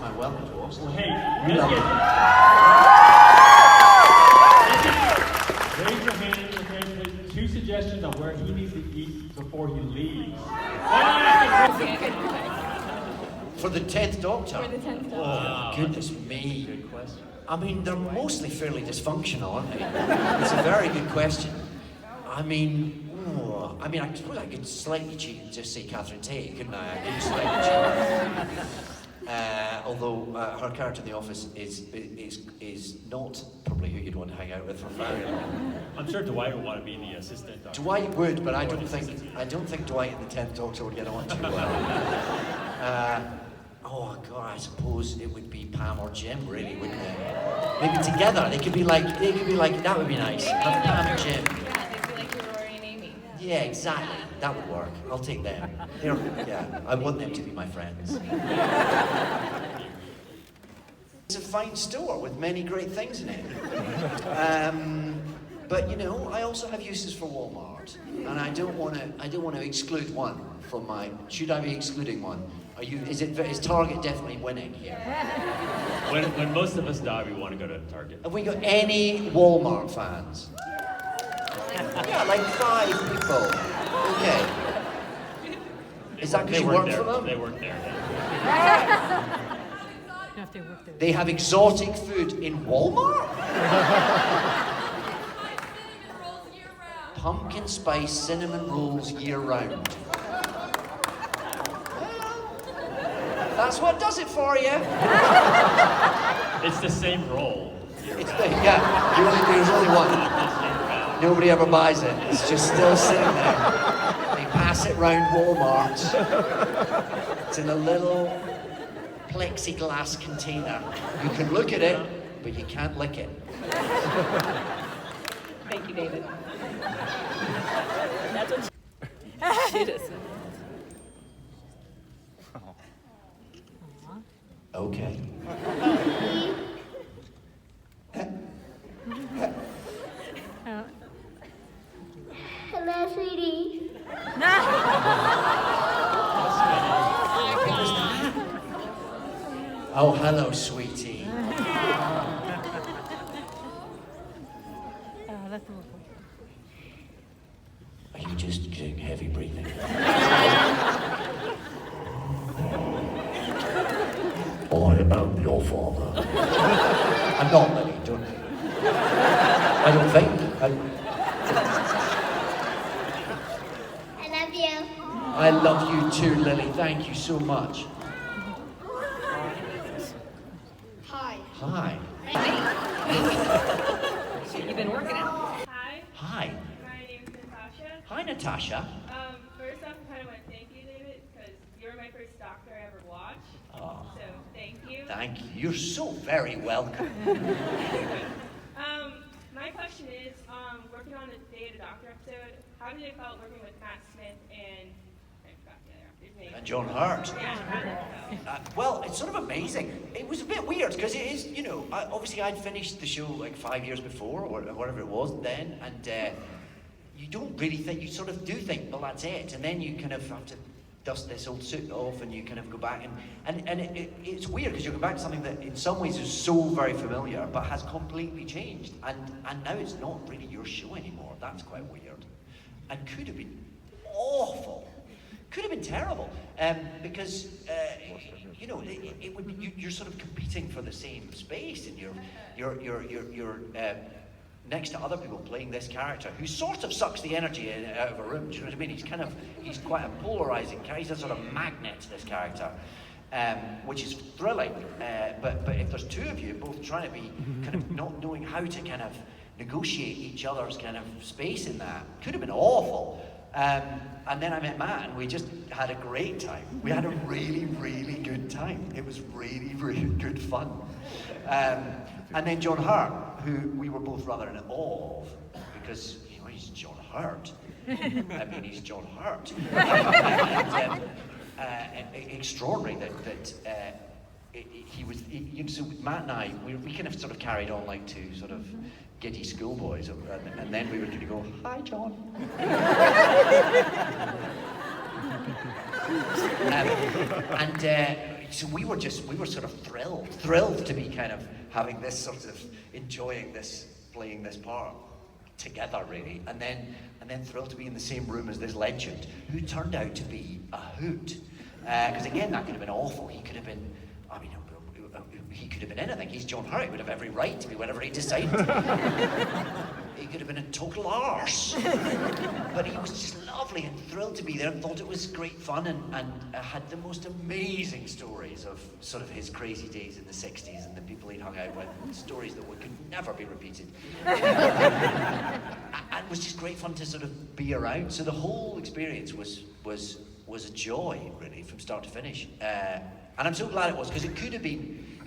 my welcome dwarfs. Well, hey, We love you. raise your hand. Okay, two suggestions on where he needs to eat before he leaves. For the 10th Doctor? For the 10th Doctor. Oh, goodness me. Good question. I mean, they're mostly fairly dysfunctional, aren't they? It's a very good question. I mean, I suppose I could slightly cheat and just say Catherine Tate, couldn't I? I could slightly cheat. Although her character in The Office is not probably who you'd want to hang out with for very long. I'm sure Dwight would want to be the assistant doctor. Dwight would, but I don't think Dwight and the 10th Doctor would get on too well. Oh God, I suppose it would be Pam or Jim, really, wouldn't it? Maybe together. They could be like that would be nice. Have Pam and Jim. Yeah, they'd be like Rory and Amy. Yeah, exactly. That would work. I'll take them. I want them to be my friends. It's a fine store with many great things in it. But you know, I also have uses for Walmart, and I don't want to exclude one from my. Should I be excluding one? Is Target definitely winning here? When most of us die, we want to go to Target. Have we got any Walmart fans? Yeah, like 5 people. Okay. Is that because you work for them? They work there. They have exotic food in Walmart? Pumpkin spice cinnamon rolls year round. That's what does it for you. It's the same roll. There's only one. Nobody ever buys it. It's just still sitting there. They pass it round Walmart. It's in a little plexiglass container. You can look at it, but you can't lick it. Thank you, David. That's what she does. Okay. Hello, sweetie. Oh, hello, sweetie. Are you just doing heavy breathing? I am your father. I'm not, Lily, don't you? I don't think. I love you. I love you too, Lily. Thank you so much. Hi. Hi. You've been working out. Hi, Hi. my name is Natasha. Hi, Natasha. First off, I kind of want to thank you, David, because you were my first doctor I ever watched. Oh. So thank you. Thank you. You're so very welcome. My question is, working on the Day of the Doctor episode, how did it felt working with Matt Smith and I forgot the other actor's name? And John Hurt. Yeah. Well, it's sort of amazing. It was a bit weird because it is, you know, obviously I'd finished the show like 5 years before or whatever it was then, and you don't really think, you sort of do think, well, that's it, and then you kind of have to dust this old suit off and you kind of go back and it's weird because you go back to something that in some ways is so very familiar but has completely changed, and now it's not really your show anymore. That's quite weird and could have been awful. Could have been terrible, because you know it would be, you're sort of competing for the same space, and you're next to other people playing this character who sort of sucks the energy out of a room. Do you know what I mean? He's quite a polarizing character. He's a sort of magnet to this character, which is thrilling. But if there's two of you both trying to be kind of not knowing how to kind of negotiate each other's kind of space in that, could have been awful. And then I met Matt, and we just had a great time. We had a really, really good time. It was really, really good fun. And then John Hurt, who we were both rather in awe of, because you know he's John Hurt. I mean, he's John Hurt. Extraordinary that he was. You know, so with Matt and I, we kind of sort of carried on like two sort of giddy schoolboys, and then we were going to go, "Hi, John." so we were sort of thrilled to be kind of having this sort of enjoying this, playing this part together really, and then thrilled to be in the same room as this legend who turned out to be a hoot. Because again, that could have been awful. He could have been, I mean, he could have been anything. He's John Hurt. He would have every right to be whatever he decided. He could have been a total arse. But he was just lovely and thrilled to be there and thought it was great fun and had the most amazing stories of sort of his crazy days in the 60s and the people he'd hung out with, stories that could never be repeated. And it was just great fun to sort of be around. So the whole experience was a joy, really, from start to finish. And I'm so glad it was, because it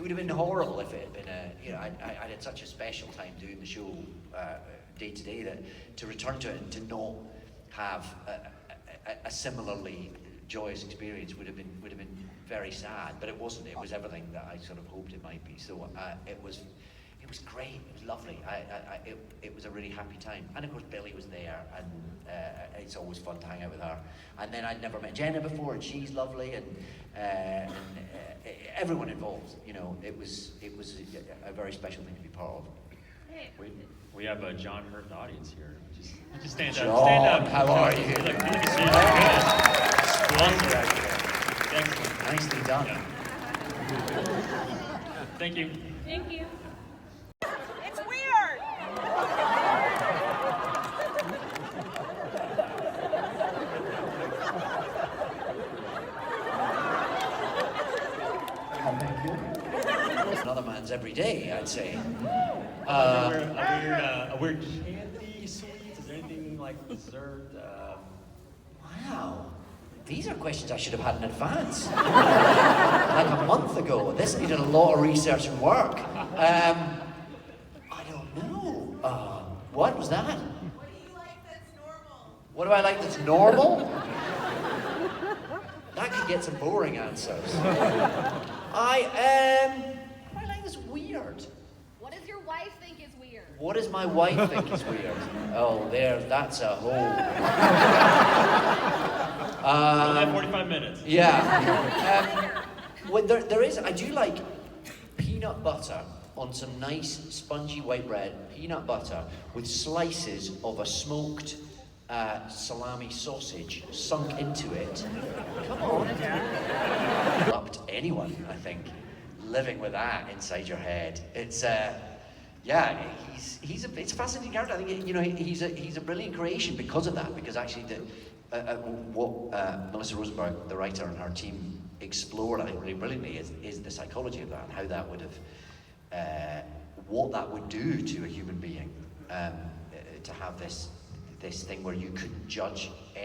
would have been horrible if it had been I had such a special time doing the show day to day that to return to it and to not have a similarly joyous experience would have been very sad. But it wasn't. It was everything that I sort of hoped it might be. So it was great. It was lovely. It was a really happy time. And of course Billy was there, and it's always fun to hang out with her. And then I'd never met Jenna before, and she's lovely, and everyone involved. You know, it was a very special thing to be part of. We have a John Hurt audience here. Just stand up. John, Stand up. how are you? Look, good. Excellent. Nicely done. Yeah. Thank you. Thank you. It's weird. Another man's every day, I'd say. A weird candy sweet? Is there anything like dessert? Wow. These are questions I should have had in advance. Like a month ago. This needed a lot of research and work. I don't know. What was that? What do you like that's normal? What do I like that's normal? That could get some boring answers. What do I like that's weird? What does your wife think is weird? What does my wife think is weird? Oh, that's a whole... Only have 45 minutes. Yeah. Well, there is, I do like peanut butter on some nice spongy white bread, peanut butter with slices of a smoked salami sausage sunk into it. Come on. Up to anyone, I think, living with that inside your head. It's it's a fascinating character. I think he's a brilliant creation because of that. Because actually, what Melissa Rosenberg, the writer, and her team explored, I think, really brilliantly is the psychology of that and how that would have, what that would do to a human being, to have this thing where you couldn't judge